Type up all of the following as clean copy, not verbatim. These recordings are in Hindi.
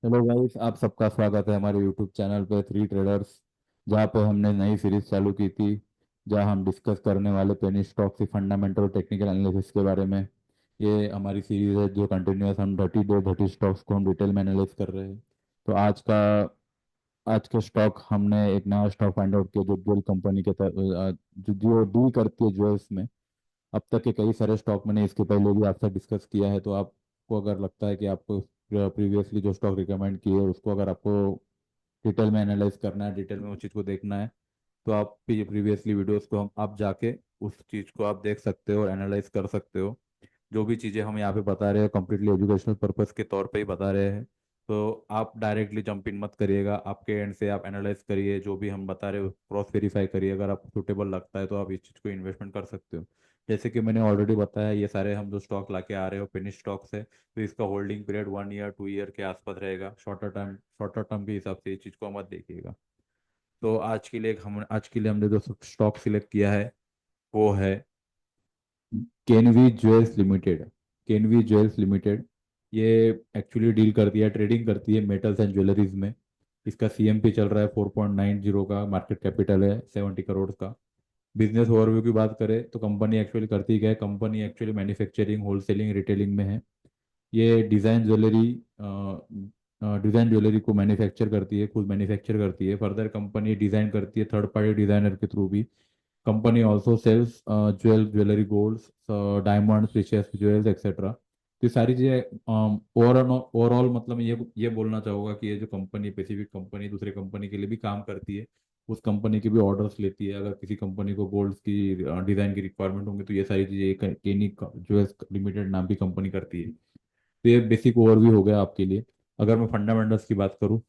हेलो गाइस, आप सबका स्वागत है हमारे यूट्यूब चैनल पे थ्री ट्रेडर्स। जहाँ पे हमने नई सीरीज चालू की थी, जहाँ हम डिस्कस करने वाले पेनी स्टॉक की फंडामेंटल और टेक्निकल एनालिसिस के बारे में। ये हमारी सीरीज है जो कंटिन्यूस, हम 30 स्टॉक्स को हम डिटेल में एनालाइज कर रहे हैं। तो आज के स्टॉक हमने एक नया स्टॉक फाइंड आउट किया जो ज्वेल कंपनी के जो डील करती है ज्वेल्स में। अब तक के कई सारे स्टॉक मैंने इसके पहले भी आपसे डिस्कस किया है, तो आपको अगर लगता है कि आपको प्रीवियसली जो स्टॉक रिकमेंड किए उसको अगर आपको डिटेल में एनालाइज करना है, डिटेल में उस चीज़ को देखना है, तो आप प्रीवियसली वीडियोस को हम आप जाके उस चीज़ को आप देख सकते हो और एनालाइज कर सकते हो। जो भी चीज़ें हम यहाँ पे बता रहे हैं कंप्लीटली एजुकेशनल पर्पस के तौर पे ही बता रहे हैं। तो आप डायरेक्टली जंप इन मत करिएगा, आपके एंड से आप एनालाइज करिए, जो भी हम बता रहे हो क्रॉस वेरीफाई करिए। अगर आपको सुटेबल लगता है तो आप इस चीज़ को इन्वेस्टमेंट कर सकते हो। जैसे कि मैंने ऑलरेडी बताया, ये सारे हम जो स्टॉक लाके आ रहे हो पेनी स्टॉक्स है, तो इसका होल्डिंग पीरियड 1 ईयर 2 ईयर के आसपास रहेगा। शॉर्टर टर्म के हिसाब से इस चीज़ को मत देखिएगा। तो आज के लिए हमने जो स्टॉक सिलेक्ट किया है वो है केनवी ज्वेल्स लिमिटेड। केनवी ज्वेल्स लिमिटेड ये एक्चुअली डील करती है, ट्रेडिंग करती है मेटल्स एंड ज्वेलरीज में। इसका सीएमपी चल रहा है 4.90 का, मार्केट कैपिटल है 70 करोड़ का। बिजनेस ओवरव्यू की बात करें तो कंपनी एक्चुअली करती क्या है, company actually manufacturing, wholesaling, retailing में है। ये डिज़ाइन ज्वेलरी को मैन्युफैक्चर करती है, खुद मैन्युफैक्चर करती है। फर्दर कंपनी डिज़ाइन करती है थर्ड पार्टी डिज़ाइनर के थ्रू भी। Company also sells jewellery, golds, diamond, precious jewels etcetera. तो ये सारी चीज़ें ओवरऑल ओवरऑल मतलब ये बोलना चाहूँगा कि ये जो कंपनी, स्पेसिफिक कंपनी दूसरे कंपनी के लिए भी काम करती है, उस कंपनी के भी ऑर्डर्स लेती है। अगर किसी कंपनी को गोल्ड्स की डिज़ाइन की रिक्वायरमेंट होंगी तो ये सारी चीज़ें केनी ज्वेल्स लिमिटेड नाम की कंपनी करती है। तो ये बेसिक ओवरव्यू हो गया आपके लिए। अगर मैं फंडामेंटल्स की बात करूँ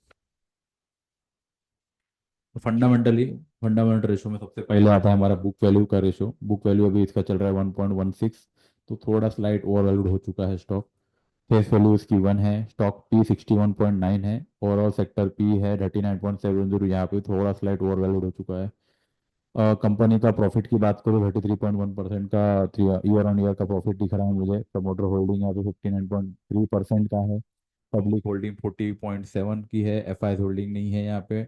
तो फंडामेंटल रेशो में सबसे पहले आता है हमारा बुक वैल्यू का रेशो। बुक वैल्यू अभी इसका चल रहा है 1.16, तो थोड़ा स्लाइट ओवर वैल्यूड हो चुका है स्टॉक। फेस वैल्यू इसकी 1 है। स्टॉक पी 61.9 है। ओवरऑल सेक्टर पी है 39.70, यहाँ पे थोड़ा स्लाइट ओवर वैल्यूड हो चुका है। कंपनी का प्रॉफिट की बात करूँ, 33.1% का ईयर ऑन ईयर का प्रॉफिट दिख रहा है मुझे। प्रमोटर होल्डिंग यहाँ पे 59.3% का है। पब्लिक होल्डिंग 40.7 की है। एफ आई होल्डिंग नहीं है यहाँ पे,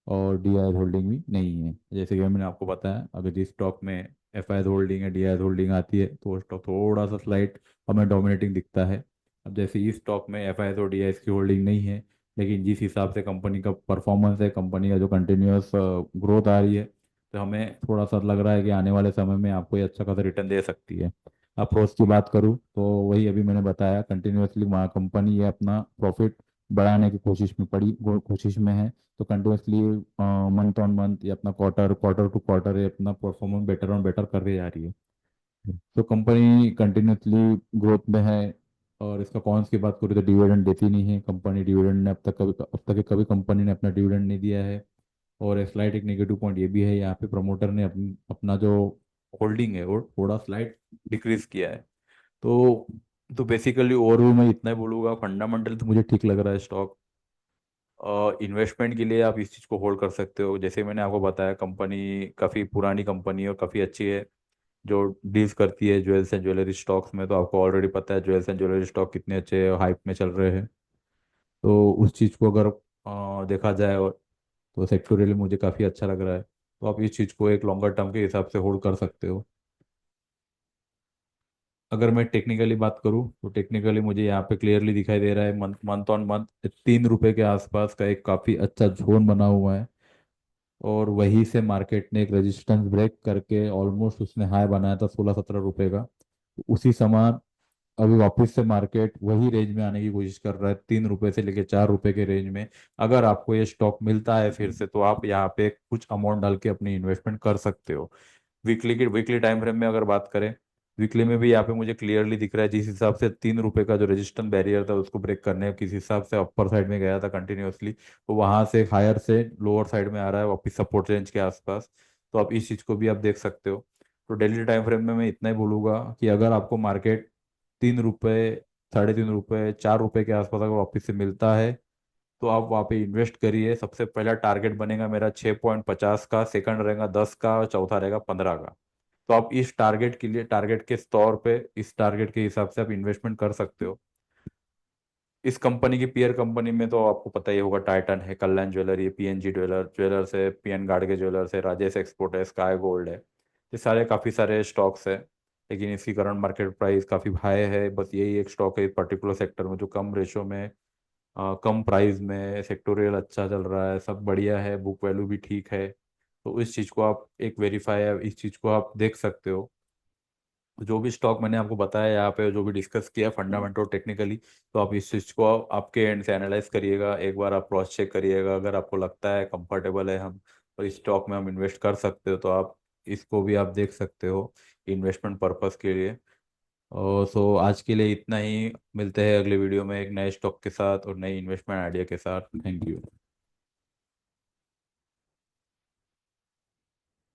और डी आई होल्डिंग भी नहीं है। जैसे कि मैंने आपको बताया, अगर जिस स्टॉक में एफ आई होल्डिंग है, डी आई होल्डिंग आती है, तो वो स्टॉक थोड़ा सा स्लाइट हमें डोमिनेटिंग दिखता है। अब जैसे इस स्टॉक में एफ आई और डी आई की होल्डिंग नहीं है, लेकिन जिस हिसाब से कंपनी का परफॉर्मेंस है, कंपनी का जो कंटिन्यूअस ग्रोथ आ रही है, तो हमें थोड़ा सा लग रहा है कि आने वाले समय में आपको ये अच्छा खासा रिटर्न दे सकती है। अप्रोच की बात करूँ तो वही अभी मैंने बताया, कंटिन्यूअसली कंपनी ये अपना प्रॉफिट बढ़ाने की कोशिश में है। तो कंटिन्यूसली मंथ ऑन मंथ या अपना क्वार्टर क्वार्टर टू क्वार्टर ये अपना परफॉर्मेंस बेटर और बेटर करते जा रही है। तो कंपनी कंटिन्यूसली ग्रोथ में है। और इसका कॉन्स की बात करूँ तो डिविडेंड देती नहीं है कंपनी। डिविडेंड ने अब तक कभी कंपनी ने अपना डिविडेंड नहीं दिया है। और स्लाइड एक नेगेटिव पॉइंट ये भी है, यहाँ पे प्रमोटर ने अपना जो होल्डिंग है वो थोड़ा स्लाइड डिक्रीज किया है। तो बेसिकली ओवरव्यू में इतना ही बोलूँगा, फंडामेंटल तो मुझे ठीक लग रहा है स्टॉक। इन्वेस्टमेंट के लिए आप इस चीज़ को होल्ड कर सकते हो। जैसे मैंने आपको बताया, कंपनी काफ़ी पुरानी कंपनी है और काफ़ी अच्छी है, जो डील्स करती है ज्वेल्स एंड ज्वेलरी स्टॉक्स में। तो आपको ऑलरेडी पता है ज्वेल्स एंड ज्वेलरी स्टॉक कितने अच्छे हाइप में चल रहे हैं। तो उस चीज़ को अगर देखा जाए, और तो सेक्टोरियली मुझे काफ़ी अच्छा लग रहा है। तो आप इस चीज़ को एक लॉन्गर टर्म के हिसाब से होल्ड कर सकते हो। अगर मैं टेक्निकली बात करूँ तो टेक्निकली मुझे यहाँ पे क्लियरली दिखाई दे रहा है, मंथ मंथ ऑन मंथ 3 रुपए के आसपास का एक काफ़ी अच्छा जोन बना हुआ है। और वहीं से मार्केट ने एक रेजिस्टेंस ब्रेक करके ऑलमोस्ट उसने हाई बनाया था 16-17 रुपए का। उसी समान अभी वापस से मार्केट वही रेंज में आने की कोशिश कर रहा है, 3 रुपए से लेके 4 रुपए के रेंज में। अगर आपको ये स्टॉक मिलता है फिर से, तो आप यहाँ पे कुछ अमाउंट डाल के अपनी इन्वेस्टमेंट कर सकते हो। वीकली टाइम फ्रेम में अगर बात करें, वीकली में भी यहाँ पे मुझे क्लियरली दिख रहा है, जिस हिसाब से 3 रुपए का जो रेजिस्टेंस बैरियर था उसको ब्रेक करने किस हिसाब से अपर साइड में गया था कंटिन्यूअसली, तो वहां से हायर से लोअर साइड में आ रहा है वापिस सपोर्ट रेंज के आसपास। तो आप इस चीज को भी आप देख सकते हो। तो डेली टाइम फ्रेम में मैं इतना ही बोलूंगा कि अगर आपको मार्केट 3 रुपए, 3.5 रुपए, 4 रुपए के आसपास अगर वापस से मिलता है, तो आप वहाँ पे इन्वेस्ट करिए। सबसे पहला टारगेट बनेगा मेरा 6.50 का, सेकंड रहेगा 10 का, और चौथा रहेगा 15 का। तो आप इस टारगेट के लिए, टारगेट के तौर पे, इस टारगेट के हिसाब से आप इन्वेस्टमेंट कर सकते हो। इस कंपनी की पीयर कंपनी में तो आपको पता ही होगा, टाइटन है, कल्याण ज्वेलर, ये पीएनजी ज्वेलर्स है, पीएन गाडगे ज्वेलर्स है, राजेश एक्सपोर्ट है, स्काई गोल्ड है। ये सारे काफ़ी सारे स्टॉक्स है, लेकिन इसकी करंट मार्केट प्राइस काफ़ी हाई है। बस यही एक स्टॉक है पर्टिकुलर सेक्टर में जो कम रेशो में, कम प्राइस में, सेक्टोरियल अच्छा चल रहा है, सब बढ़िया है, बुक वैल्यू भी ठीक है। तो इस चीज़ को आप एक वेरीफाई है, इस चीज़ को आप देख सकते हो। जो भी स्टॉक मैंने आपको बताया यहाँ पे, जो भी डिस्कस किया फंडामेंटल टेक्निकली, तो आप इस चीज़ को आपके एंड से एनालाइज करिएगा, एक बार आप क्रॉस चेक करिएगा। अगर आपको लगता है कंफर्टेबल है हम और इस स्टॉक में हम इन्वेस्ट कर सकते हो, तो आप इसको भी आप देख सकते हो इन्वेस्टमेंट पर्पस के लिए। और सो आज के लिए इतना ही, मिलते हैं अगले वीडियो में एक नए स्टॉक के साथ और नई इन्वेस्टमेंट आइडिया के साथ। Thank you.